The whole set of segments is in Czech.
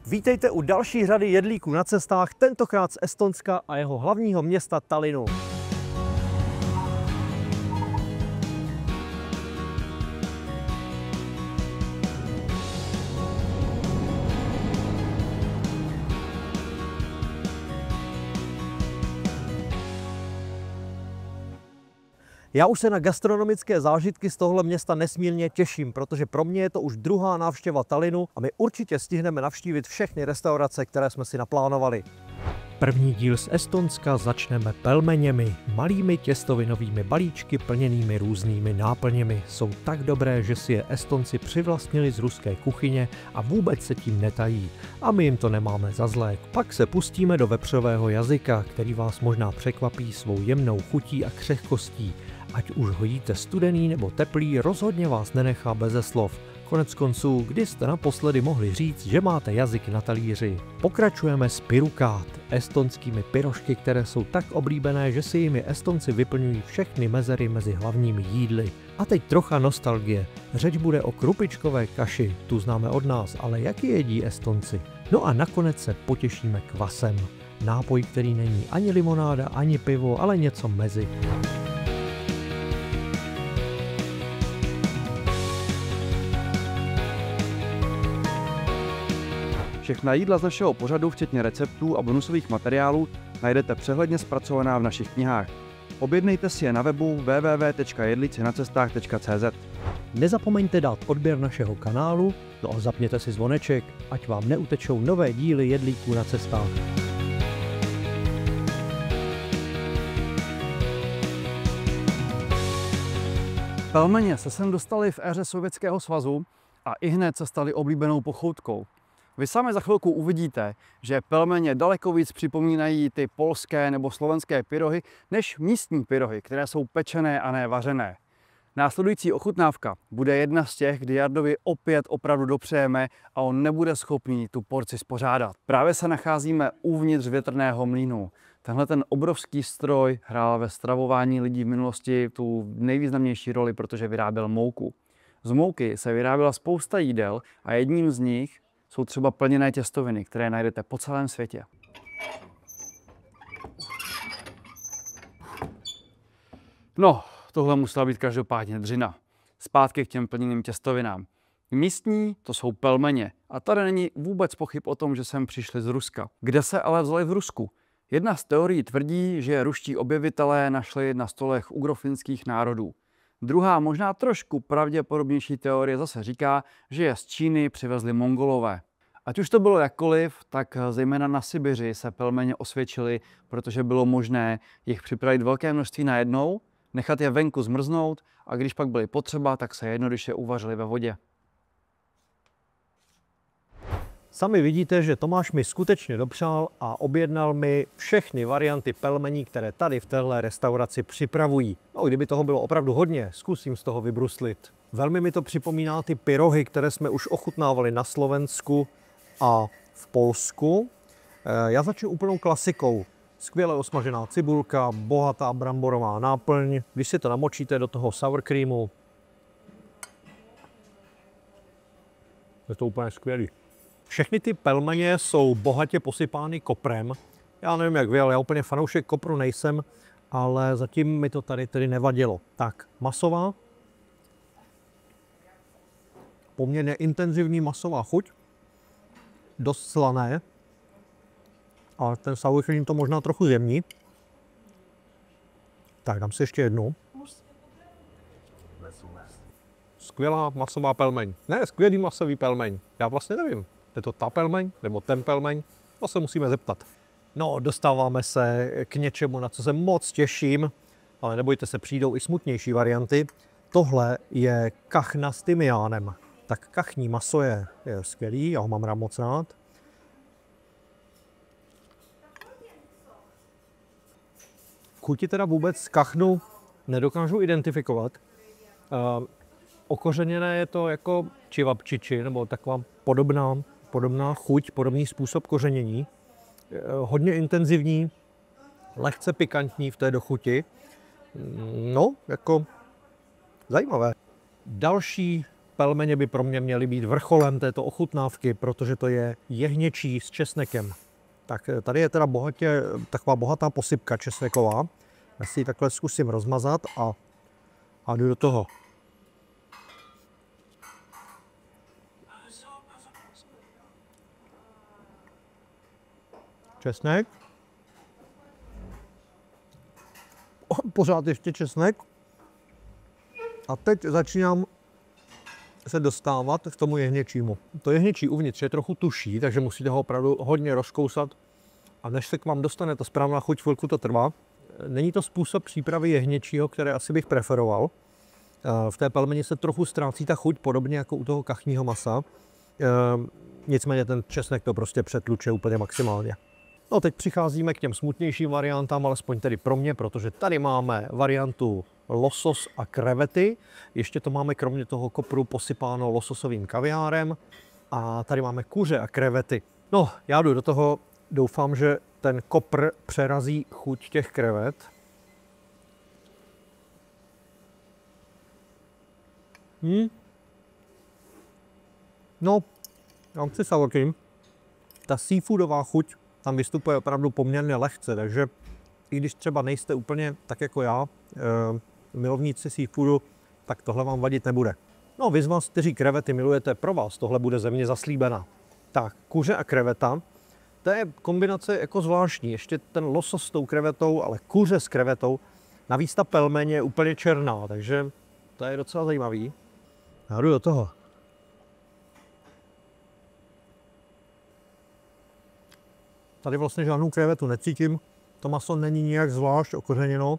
Vítejte u další řady jedlíků na cestách, tentokrát z Estonska a jeho hlavního města Tallinnu. Já už se na gastronomické zážitky z tohle města nesmírně těším, protože pro mě je to už druhá návštěva Tallinnu a my určitě stihneme navštívit všechny restaurace, které jsme si naplánovali. První díl z Estonska začneme pelmeněmi, malými těstovinovými balíčky plněnými různými náplněmi. Jsou tak dobré, že si je Estonci přivlastnili z ruské kuchyně a vůbec se tím netají. A my jim to nemáme za zlé. Pak se pustíme do vepřového jazyka, který vás možná překvapí svou jemnou chutí a křehkostí. Ať už ho jíte studený nebo teplý, rozhodně vás nenechá beze slov. Konec konců, kdy jste naposledy mohli říct, že máte jazyk na talíři. Pokračujeme s pirukát, estonskými pyrošky, které jsou tak oblíbené, že si jimi Estonci vyplňují všechny mezery mezi hlavními jídly. A teď trocha nostalgie. Řeč bude o krupičkové kaši, tu známe od nás, ale jak ji jedí Estonci? No a nakonec se potěšíme kvasem. Nápoj, který není ani limonáda, ani pivo, ale něco mezi. Všechna jídla z našeho pořadu, včetně receptů a bonusových materiálů, najdete přehledně zpracovaná v našich knihách. Objednejte si je na webu www.jedlicjenacestách.cz. Nezapomeňte dát odběr našeho kanálu, no a zapněte si zvoneček, ať vám neutečou nové díly jedlíků na cestách. Pelmeně se sem dostali v éře Sovětského svazu a ihned se stali oblíbenou pochoutkou. Vy sami za chvilku uvidíte, že pelmeně daleko víc připomínají ty polské nebo slovenské pyrohy, než místní pyrohy, které jsou pečené a ne vařené. Následující ochutnávka bude jedna z těch, kdy Jardovi opět opravdu dopřejeme a on nebude schopný tu porci spořádat. Právě se nacházíme uvnitř větrného mlýnu. Tenhle ten obrovský stroj hrál ve stravování lidí v minulosti tu nejvýznamnější roli, protože vyráběl mouku. Z mouky se vyráběla spousta jídel a jedním z nich jsou třeba plněné těstoviny, které najdete po celém světě. No, tohle musela být každopádně dřina. Zpátky k těm plněným těstovinám. Místní to jsou pelmeně a tady není vůbec pochyb o tom, že sem přišli z Ruska. Kde se ale vzali v Rusku? Jedna z teorií tvrdí, že ruští objevitelé našli na stolech ugrofinských národů. Druhá, možná trošku pravděpodobnější teorie zase říká, že je z Číny přivezli Mongolové. Ať už to bylo jakkoliv, tak zejména na Sibiři se pelmeně osvědčily, protože bylo možné jich připravit velké množství najednou, nechat je venku zmrznout a když pak byly potřeba, tak se jednoduše uvařily ve vodě. Sami vidíte, že Tomáš mi skutečně dopřál a objednal mi všechny varianty pelmení, které tady v téhle restauraci připravují. No, kdyby toho bylo opravdu hodně, zkusím z toho vybruslit. Velmi mi to připomíná ty pyrohy, které jsme už ochutnávali na Slovensku a v Polsku. Já začnu úplnou klasikou. Skvěle osmažená cibulka, bohatá bramborová náplň. Když si to namočíte do toho sour creamu, je to úplně skvělý. Všechny ty pelmeně jsou bohatě posypány koprem. Já nevím jak vy, ale já úplně fanoušek kopru nejsem, ale zatím mi to tady tedy nevadilo. Tak, masová. Poměrně intenzivní masová chuť. Dost slané. Ale ten sour cream to možná trochu zjemní. Tak, dám si ještě jednu. Skvělá masová pelmeň. Ne, skvělý masový pelmeň. Já vlastně nevím. Je to ta pelmeň nebo ten pelmeň? To se musíme zeptat. No, dostáváme se k něčemu, na co se moc těším, ale nebojte se, přijdou i smutnější varianty. Tohle je kachna s tymiánem. Tak kachní maso je skvělý, já ho mám rád moc rád. V chuti teda vůbec kachnu nedokážu identifikovat. Okořeněné je to jako čivapčiči, nebo taková podobná chuť, podobný způsob kořenění. Hodně intenzivní, lehce pikantní v té dochuti. No, jako zajímavé. Další pelmeně by pro mě měly být vrcholem této ochutnávky, protože to je jehněčí s česnekem. Tak tady je teda taková bohatá posypka česneková. Já si ji takhle zkusím rozmazat a jdu do toho. Česnek. Pořád ještě česnek. A teď začínám se dostávat k tomu jehněčímu. To jehněčí uvnitř je trochu tuší, takže musíte ho opravdu hodně rozkousat. A než se k vám dostane ta správná chuť, chvilku to trvá. Není to způsob přípravy jehněčího, které asi bych preferoval. V té pelmeni se trochu ztrácí ta chuť, podobně jako u toho kachního masa. Nicméně ten česnek to prostě přetluče úplně maximálně. No teď přicházíme k těm smutnějším variantám, alespoň tedy pro mě, protože tady máme variantu losos a krevety. Ještě to máme kromě toho kopru posypáno lososovým kaviárem. A tady máme kuře a krevety. No, já jdu do toho, doufám, že ten kopr přerazí chuť těch krevet. No, já chci sour cream. Ta seafoodová chuť tam vystupuje opravdu poměrně lehce, takže i když třeba nejste úplně tak jako já, milovníci seafoodu, tak tohle vám vadit nebude. No, vy z vás, kteří krevety milujete, pro vás tohle bude země zaslíbená. Tak, kuře a kreveta, to je kombinace jako zvláštní. Ještě ten losos s tou krevetou, ale kuře s krevetou. Navíc ta pelmeň je úplně černá, takže to je docela zajímavý. Já jdu do toho. Tady vlastně žádnou krevetu necítím. To maso není nijak zvlášť okořeněno.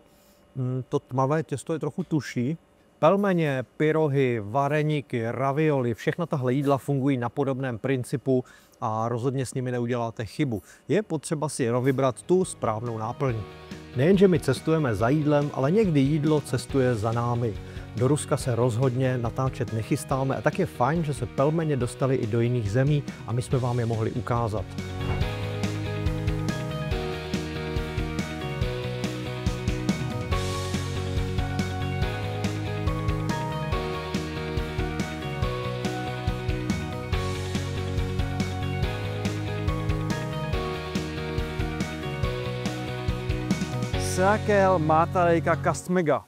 To tmavé těsto je trochu tuší. Pelmeně, pyrohy, vareníky, ravioli, všechna tahle jídla fungují na podobném principu a rozhodně s nimi neuděláte chybu. Je potřeba si jenom vybrat tu správnou náplň. Nejenže my cestujeme za jídlem, ale někdy jídlo cestuje za námi. Do Ruska se rozhodně natáčet nechystáme a tak je fajn, že se pelmeně dostali i do jiných zemí a my jsme vám je mohli ukázat. Seakel Mátarejka Kastmega.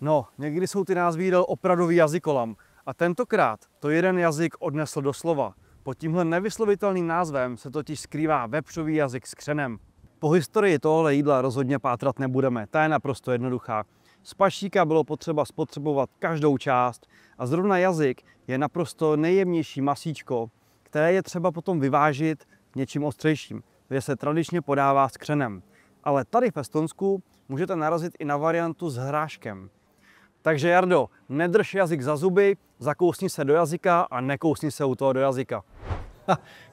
No, někdy jsou ty názvy jídel opravdový jazykolam. A tentokrát to jeden jazyk odnesl do slova. Pod tímhle nevyslovitelným názvem se totiž skrývá vepřový jazyk s křenem. Po historii tohle jídla rozhodně pátrat nebudeme, ta je naprosto jednoduchá. Z paštíka bylo potřeba spotřebovat každou část a zrovna jazyk je naprosto nejjemnější masíčko, které je třeba potom vyvážit něčím ostřejším, kde se tradičně podává s křenem. Ale tady v Estonsku můžete narazit i na variantu s hráškem. Takže Jardo, nedrž jazyk za zuby, zakousni se do jazyka a nekousni se u toho do jazyka.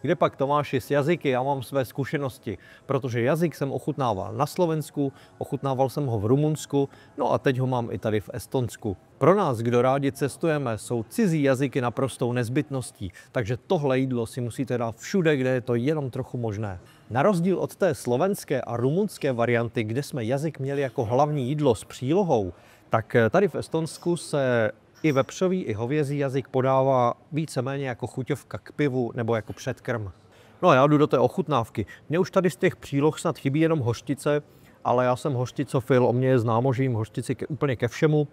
Kde pak, Tomáši, s jazyky? Já mám své zkušenosti, protože jazyk jsem ochutnával na Slovensku, ochutnával jsem ho v Rumunsku, no a teď ho mám i tady v Estonsku. Pro nás, kdo rádi cestujeme, jsou cizí jazyky naprostou nezbytností, takže tohle jídlo si musíte dát všude, kde je to jenom trochu možné. Na rozdíl od té slovenské a rumunské varianty, kde jsme jazyk měli jako hlavní jídlo s přílohou, tak tady v Estonsku se i vepřový, i hovězí jazyk podává víceméně jako chuťovka k pivu nebo jako předkrm. No a já jdu do té ochutnávky. Mně už tady z těch příloh snad chybí jenom hořčice, ale já jsem hořčicofil, o mě je známo, že jím hořčici úplně ke všemu.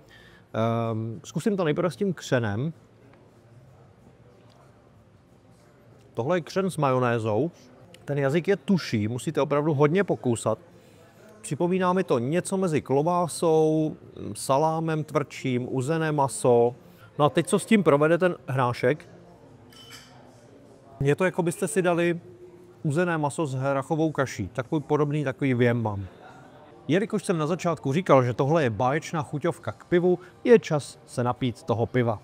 Zkusím to nejprve s tím křenem. Tohle je křen s majonézou. Ten jazyk je tuší, musíte opravdu hodně pokousat. Připomíná mi to něco mezi klobásou, salámem tvrdším, uzené maso. No a teď co s tím provede ten hrášek? Je to, jako byste si dali uzené maso s hrachovou kaší. Takový podobný, takový vjem mám. Jelikož jsem na začátku říkal, že tohle je báječná chuťovka k pivu, je čas se napít toho piva.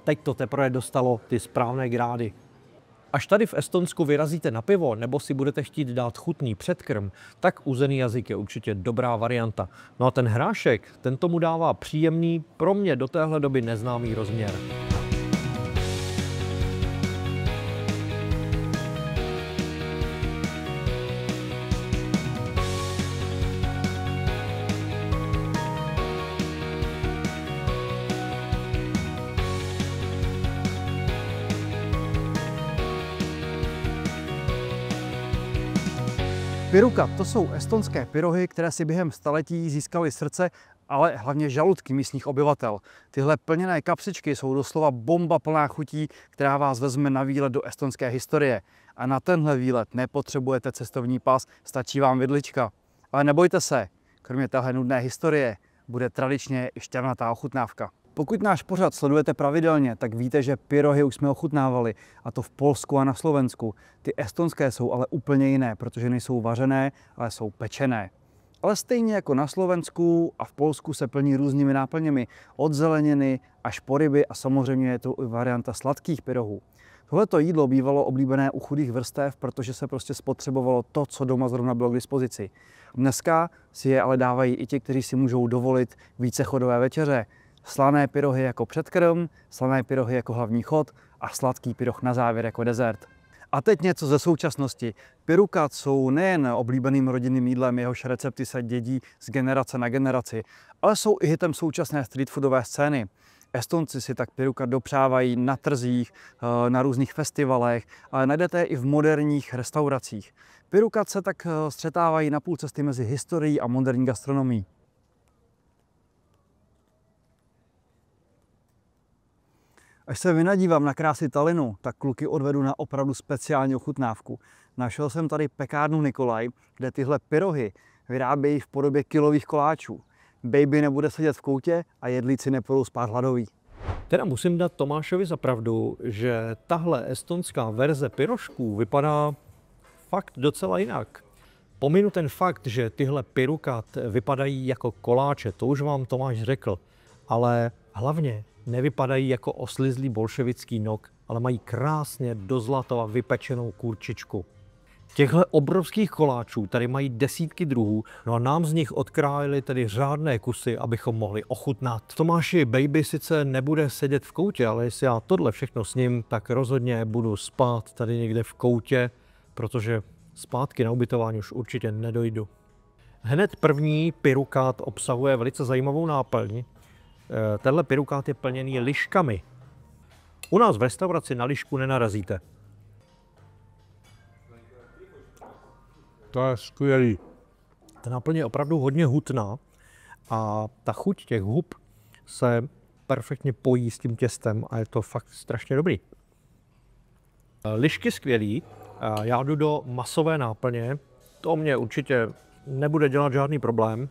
Teď to teprve dostalo ty správné grády. Až tady v Estonsku vyrazíte na pivo nebo si budete chtít dát chutný předkrm, tak uzený jazyk je určitě dobrá varianta. No a ten hrášek, ten tomu dává příjemný, pro mě do téhle doby neznámý rozměr. Pirukat, to jsou estonské pyrohy, které si během staletí získaly srdce, ale hlavně žaludky místních obyvatel. Tyhle plněné kapsičky jsou doslova bomba plná chutí, která vás vezme na výlet do estonské historie. A na tenhle výlet nepotřebujete cestovní pas, stačí vám vidlička. Ale nebojte se, kromě téhle nudné historie bude tradičně i šťavnatá ochutnávka. Pokud náš pořad sledujete pravidelně, tak víte, že pyrohy už jsme ochutnávali, a to v Polsku a na Slovensku. Ty estonské jsou ale úplně jiné, protože nejsou vařené, ale jsou pečené. Ale stejně jako na Slovensku a v Polsku se plní různými náplněmi, od zeleniny až po ryby, a samozřejmě je to i varianta sladkých pyrohů. Tohleto jídlo bývalo oblíbené u chudých vrstev, protože se prostě spotřebovalo to, co doma zrovna bylo k dispozici. Dneska si je ale dávají i ti, kteří si můžou dovolit vícechodové večeře. Slané pyrohy jako předkrm, slané pyrohy jako hlavní chod a sladký pyroh na závěr jako dezert. A teď něco ze současnosti. Pirukat jsou nejen oblíbeným rodinným jídlem, jehož recepty se dědí z generace na generaci, ale jsou i hitem současné streetfoodové scény. Estonci si tak pirukat dopřávají na trzích, na různých festivalech, ale najdete je i v moderních restauracích. Pirukat se tak střetávají na půl cesty mezi historií a moderní gastronomií. Až se vynadívám na krásy Tallinnu, tak kluky odvedu na opravdu speciální ochutnávku. Našel jsem tady pekárnu Nikolaj, kde tyhle pyrohy vyrábějí v podobě kilových koláčů. Baby nebude sedět v koutě a jedlíci nepůjdou spát hladoví. Teda musím dát Tomášovi za pravdu, že tahle estonská verze pyrošků vypadá fakt docela jinak. Pominu ten fakt, že tyhle pirukat vypadají jako koláče, to už vám Tomáš řekl, ale hlavně nevypadají jako oslizlý bolševický nok, ale mají krásně do zlata vypečenou kurčičku. Těchto obrovských koláčů tady mají desítky druhů, no a nám z nich odkrájeli tedy řádné kusy, abychom mohli ochutnat. Tomáši, baby sice nebude sedět v koutě, ale jestli já tohle všechno s ním, tak rozhodně budu spát tady někde v koutě, protože zpátky na ubytování už určitě nedojdu. Hned první pirukát obsahuje velice zajímavou náplň. Tenhle pirukát je plněný liškami. U nás v restauraci na lišku nenarazíte. To je skvělý. Ta náplň je opravdu hodně hutná a ta chuť těch hub se perfektně pojí s tím těstem a je to fakt strašně dobrý. Lišky skvělý, já jdu do masové náplně, to mě určitě nebude dělat žádný problém.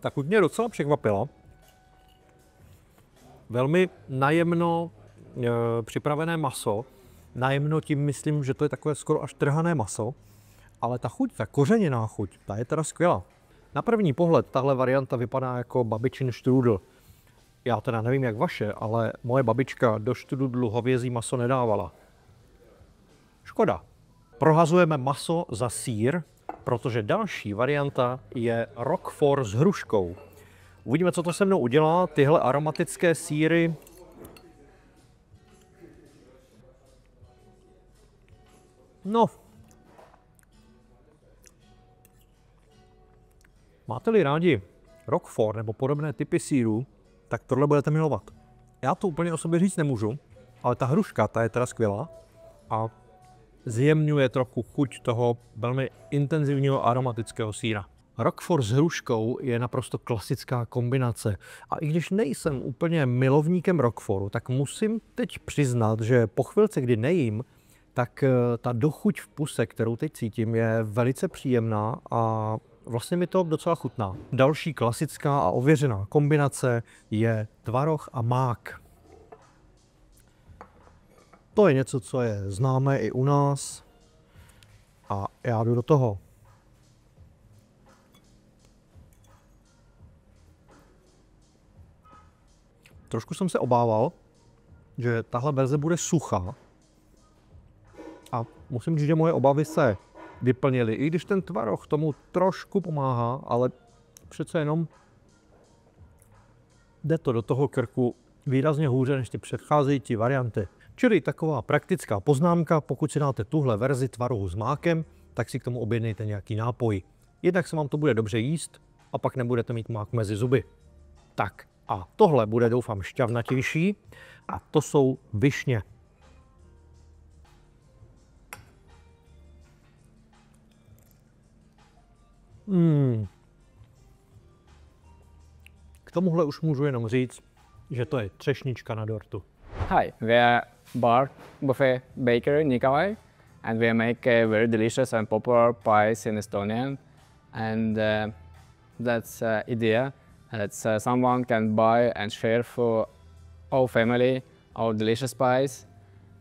Ta chuť mě docela překvapila. Velmi najemno připravené maso. Najemno tím myslím, že to je takové skoro až trhané maso, ale ta chuť, ta kořeněná chuť, ta je teda skvělá. Na první pohled tahle varianta vypadá jako babičin štrůdl. Já teda nevím jak vaše, ale moje babička do štrůdlu hovězí maso nedávala. Škoda. Prohazujeme maso za sýr, protože další varianta je Roquefort s hruškou. Uvidíme, co to se mnou udělá. Tyhle aromatické sýry no, máte-li rádi Roquefort nebo podobné typy sýrů, tak tohle budete milovat. Já to úplně o sobě říct nemůžu, ale ta hruška, ta je teda skvělá a zjemňuje trochu chuť toho velmi intenzivního aromatického sýra. Roquefort s hruškou je naprosto klasická kombinace a i když nejsem úplně milovníkem Roquefortu, tak musím teď přiznat, že po chvilce, kdy nejím, tak ta dochuť v puse, kterou teď cítím, je velice příjemná a vlastně mi to docela chutná. Další klasická a ověřená kombinace je tvaroh a mák. To je něco, co je známé i u nás a já jdu do toho. Trošku jsem se obával, že tahle verze bude suchá, a musím říct, že moje obavy se vyplnily, i když ten tvaroh tomu trošku pomáhá, ale přece jenom jde to do toho krku výrazně hůře než ty předcházející varianty. Čili taková praktická poznámka, pokud si dáte tuhle verzi tvarohu s mákem, tak si k tomu objednejte nějaký nápoj. Jednak se vám to bude dobře jíst a pak nebudete mít mák mezi zuby. Tak a tohle bude doufám šťavnatější a to jsou višně. K tomuhle už můžu jenom říct, že to je třešnička na dortu. Hi, we are Bar Buffet Baker Nikolai, and we make very delicious and popular pies in Estonia. And that's idea that someone can buy and share for our family our delicious pies.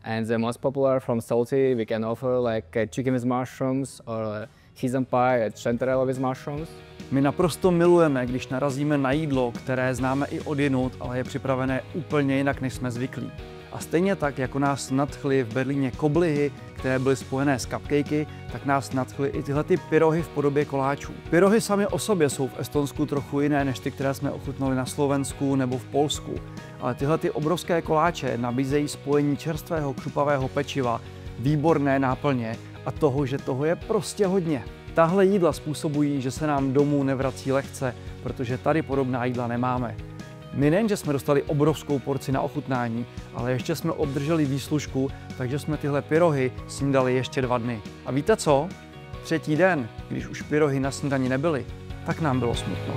And the most popular from salty we can offer like chicken with mushrooms or sesame pie at chanterelle with mushrooms. My naprosto milujeme, když narazíme na jídlo, které známe i odjinud, ale je připravené úplně jinak, než jsme zvyklí. A stejně tak, jako nás nadchly v Berlíně koblihy, které byly spojené s cupcakey, tak nás nadchly i tyhle pyrohy v podobě koláčů. Pyrohy sami o sobě jsou v Estonsku trochu jiné, než ty, které jsme ochutnali na Slovensku nebo v Polsku. Ale tyhle obrovské koláče nabízejí spojení čerstvého křupavého pečiva, výborné náplně a toho, že toho je prostě hodně. Tahle jídla způsobují, že se nám domů nevrací lehce, protože tady podobná jídla nemáme. My nejenže jsme dostali obrovskou porci na ochutnání, ale ještě jsme obdrželi výslužku, takže jsme tyhle pyrohy snídali ještě 2 dny. A víte co? 3. den, když už pyrohy na snídani nebyly, tak nám bylo smutno.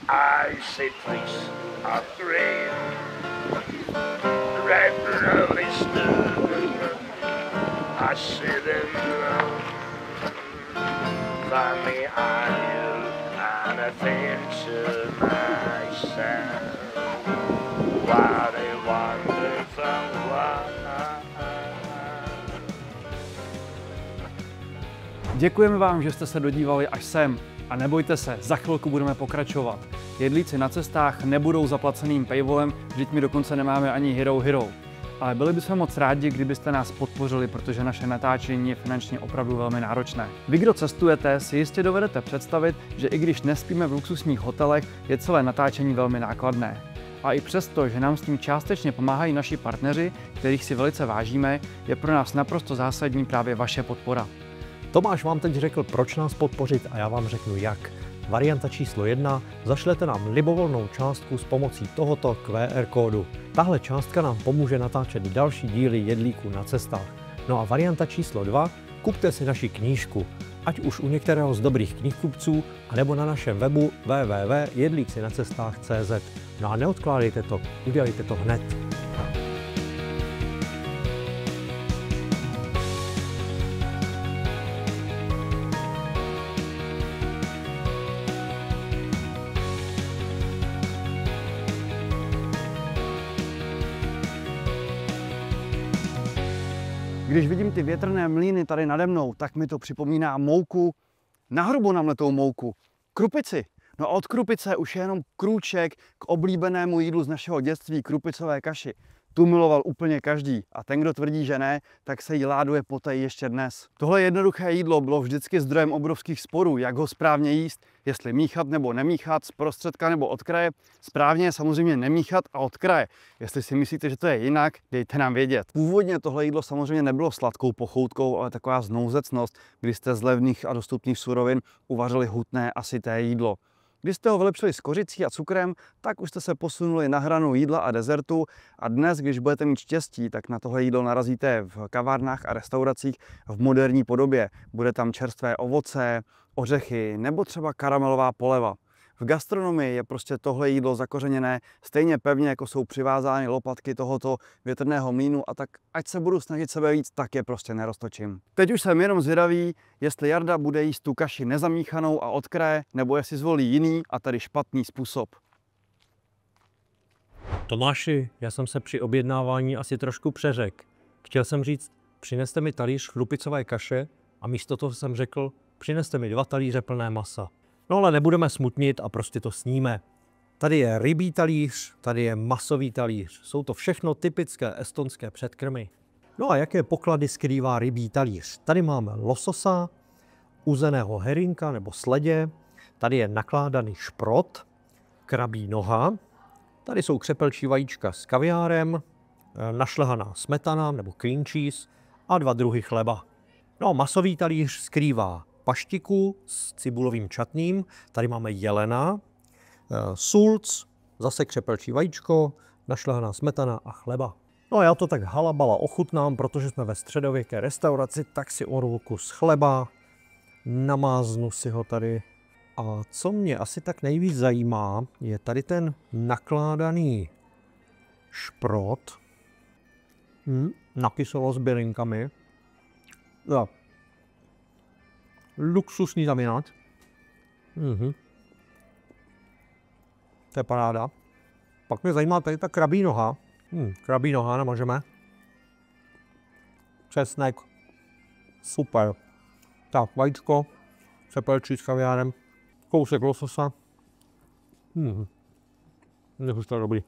I say please upgrade right early stood. I sit in finally I knew and I think to myself what a wonderful world. Děkujeme vám, že jste se dodívali až sem. A nebojte se, za chvilku budeme pokračovat. Jedlíci na cestách nebudou zaplaceným paywallem, vždyť my dokonce nemáme ani Hero. Ale byli bychom moc rádi, kdybyste nás podpořili, protože naše natáčení je finančně opravdu velmi náročné. Vy, kdo cestujete, si jistě dovedete představit, že i když nespíme v luxusních hotelech, je celé natáčení velmi nákladné. A i přesto, že nám s tím částečně pomáhají naši partneři, kterých si velice vážíme, je pro nás naprosto zásadní právě vaše podpora. Tomáš vám teď řekl, proč nás podpořit a já vám řeknu jak. Varianta číslo 1. Zašlete nám libovolnou částku s pomocí tohoto QR kódu. Tahle částka nám pomůže natáčet další díly Jedlíků na cestách. No a varianta číslo 2. Kupte si naši knížku, ať už u některého z dobrých knihkupců, anebo na našem webu www.jedlíksinacestách.cz. No a neodkládejte to, udělejte to hned. Když vidím ty větrné mlýny tady nade mnou, tak mi to připomíná mouku, nahrubo namletou mouku, krupici. No a od krupice už je jenom krůček k oblíbenému jídlu z našeho dětství, krupicové kaši. Tu miloval úplně každý a ten, kdo tvrdí, že ne, tak se jí láduje poté ještě dnes. Tohle jednoduché jídlo bylo vždycky zdrojem obrovských sporů, jak ho správně jíst, jestli míchat nebo nemíchat, z prostředka nebo od kraje. Správně je samozřejmě nemíchat a od kraje. Jestli si myslíte, že to je jinak, dejte nám vědět. Původně tohle jídlo samozřejmě nebylo sladkou pochoutkou, ale taková znouzecnost, kdy jste z levných a dostupných surovin uvařili hutné a syté jídlo. Když jste ho vylepšili s kořicí a cukrem, tak už jste se posunuli na hranu jídla a dezertu a dnes, když budete mít štěstí, tak na tohle jídlo narazíte v kavárnách a restauracích v moderní podobě. Bude tam čerstvé ovoce, ořechy nebo třeba karamelová poleva. V gastronomii je prostě tohle jídlo zakořeněné stejně pevně, jako jsou přivázány lopatky tohoto větrného mlýnu a tak ať se budu snažit sebe víc, tak je prostě neroztočím. Teď už jsem jenom zvědavý, jestli Jarda bude jíst tu kaši nezamíchanou a od kraje, nebo jestli zvolí jiný a tady špatný způsob. Tomáši, já jsem se při objednávání asi trošku přeřekl. Chtěl jsem říct, přineste mi talíř chlupicové kaše a místo toho jsem řekl, přineste mi 2 talíře plné masa. No ale nebudeme smutnit a prostě to sníme. Tady je rybí talíř, tady je masový talíř. Jsou to všechno typické estonské předkrmy. No a jaké poklady skrývá rybí talíř? Tady máme lososa, uzeného herinka nebo sledě, tady je nakládaný šprot, krabí noha, tady jsou křepelčí vajíčka s kaviárem, našlehaná smetana nebo cream cheese a 2 druhy chleba. No a masový talíř skrývá paštiku s cibulovým čatním, tady máme jelena, sulc, zase křepelčí vajíčko, našlehaná smetana a chleba. No a já to tak halabala ochutnám, protože jsme ve středověké restauraci, tak si orvu kus chleba, namáznu si ho tady. A co mě asi tak nejvíc zajímá, je tady ten nakládaný šprot, nakyselo s bylinkami. No. Luxusní zaměnat. To je paráda. Pak mě zajímá tady ta krabí noha. Krabí noha namažeme. Česnek. Super. Tak, vajíčko. Cepelčí s kaviárem. Kousek lososa. Už to je dobrý.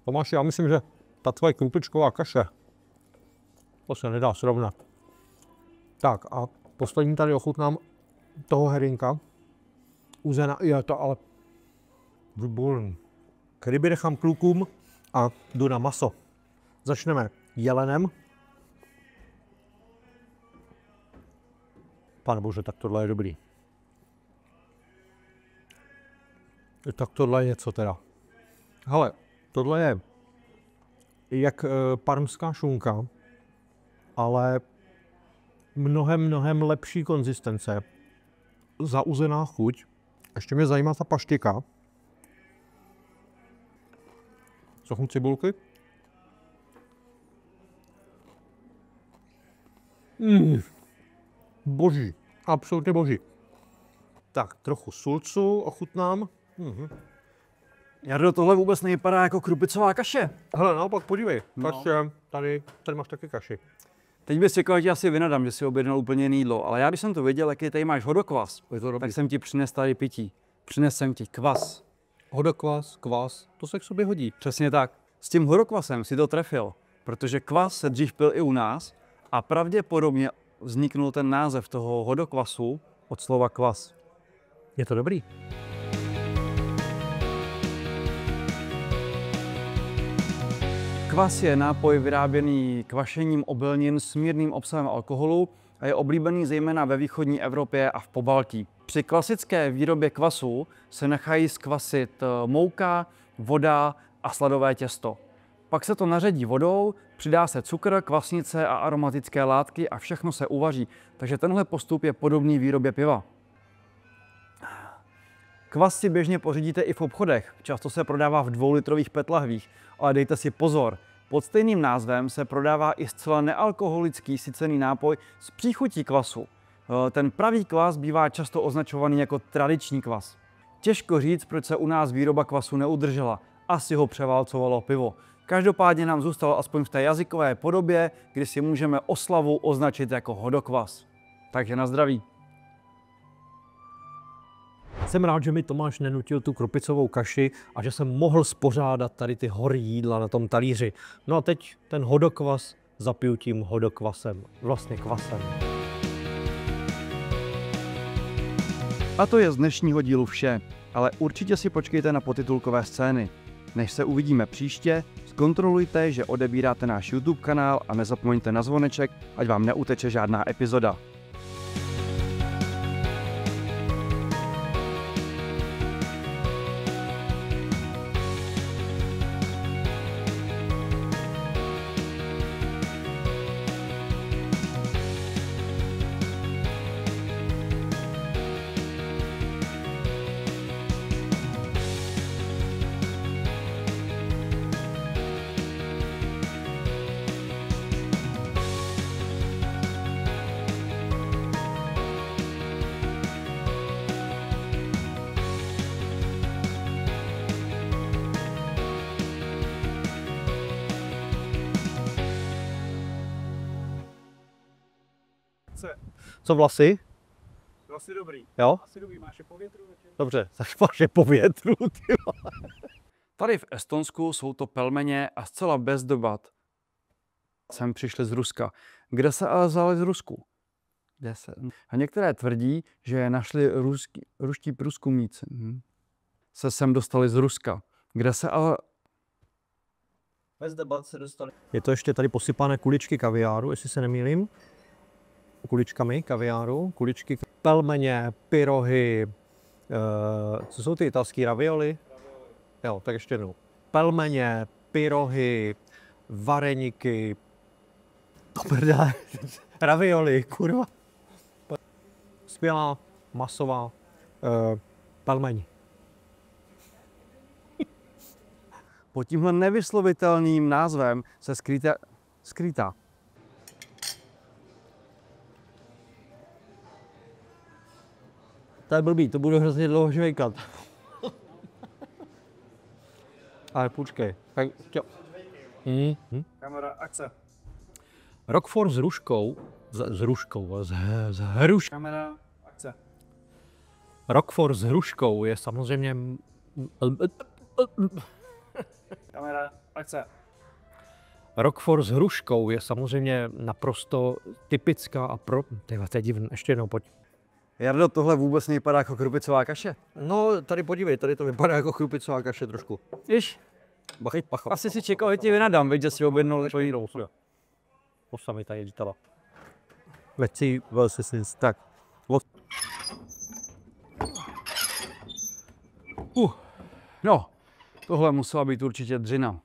Tomáši, já myslím, že ta tvoje krupičková kaše, to se nedá srovnat. Tak a poslední tady ochutnám toho herinka. Uzena, je to ale výborný. Ryby nechám klukům a jdu na maso. Začneme jelenem. Pane bože, tak tohle je dobrý. Tak tohle je něco teda. Hele, tohle je jak parmská šunka, ale mnohem lepší konzistence. Zauzená chuť. Ještě mě zajímá ta paštika. Co chuť cibulky? Boží. Absolutně boží. Tak, trochu sulcu ochutnám. Jardo, tohle vůbec nevypadá jako krupicová kaše. Hele, naopak podívej. No. Kaše, tady máš taky kaši. Teď bys čekal, že asi vynadám, že si objednal úplně jiné jídlo, ale já když jsem to viděl, jaký tady máš hodokvas, tak jsem ti přinesl tady pití. Přinesl jsem ti kvas. Hodokvas, kvas, to se k sobě hodí. Přesně tak. S tím hodokvasem si to trefil, protože kvas se dřív pil i u nás a pravděpodobně vzniknul ten název toho hodokvasu od slova kvas. Je to dobrý. Kvas je nápoj vyráběný kvašením obilnin s mírným obsahem alkoholu a je oblíbený zejména ve východní Evropě a v Pobaltí. Při klasické výrobě kvasu se nechají zkvasit mouka, voda a sladové těsto. Pak se to naředí vodou, přidá se cukr, kvasnice a aromatické látky a všechno se uvaří, takže tenhle postup je podobný výrobě piva. Kvas si běžně pořídíte i v obchodech, často se prodává v 2litrových PET lahvích, ale dejte si pozor, pod stejným názvem se prodává i zcela nealkoholický sycený nápoj s příchutí kvasu. Ten pravý kvas bývá často označovaný jako tradiční kvas. Těžko říct, proč se u nás výroba kvasu neudržela, asi ho převálcovalo pivo. Každopádně nám zůstalo aspoň v té jazykové podobě, kdy si můžeme oslavu označit jako hodokvas. Takže na zdraví. Jsem rád, že mi Tomáš nenutil tu krupicovou kaši a že jsem mohl spořádat tady ty hory jídla na tom talíři. No a teď ten hodokvas zapiju tím hodokvasem, vlastně kvasem. A to je z dnešního dílu vše, ale určitě si počkejte na podtitulkové scény. Než se uvidíme příště, zkontrolujte, že odebíráte náš YouTube kanál a nezapomeňte na zvoneček, ať vám neuteče žádná epizoda. Co vlasy? Asi dobrý. Jo? Asi dobrý, máš je po větru? Dobře, tak máš je po větru, ty vole. Tady v Estonsku jsou to pelmeně a zcela bez debat sem přišli z Ruska. Kde se ale vzali z Rusku? Kde se? A některé tvrdí, že je našli ruští průzkumníci. Se sem dostali z Ruska. Kde se ale... Bez debat se dostali. Je to ještě tady posypané kuličky kaviáru, jestli se nemýlím. kuličkami kaviáru, kuličky, pelmeně, pyrohy, co jsou ty italský ravioli? Jo, tak ještě jednou. Pelmeně, pyrohy, vareniky, ravioli, kurva. Skvělá, masová pelmeň. Pod tímhle nevyslovitelným názvem se skrýtá. To je blbý, to budu hrozně dlouho žvejkat. Ale počkej. Tak, Kamera, akce. Roquefort s hruškou, s hruškou. Kamera, akce. Roquefort s hruškou je samozřejmě... Kamera, akce. Roquefort s hruškou je samozřejmě naprosto typická a to je divné, ještě jednou pojď. Jardo, tohle vůbec nevypadá jako krupicová kaše. No, tady podívej, tady to vypadá jako chrupicová kaše trošku. Již, Bacha. asi si čekal, že ti vynadám, že si objednul svoji rousu. To sami tady lítala. Veď si velsi tak. No, tohle musela být určitě dřina.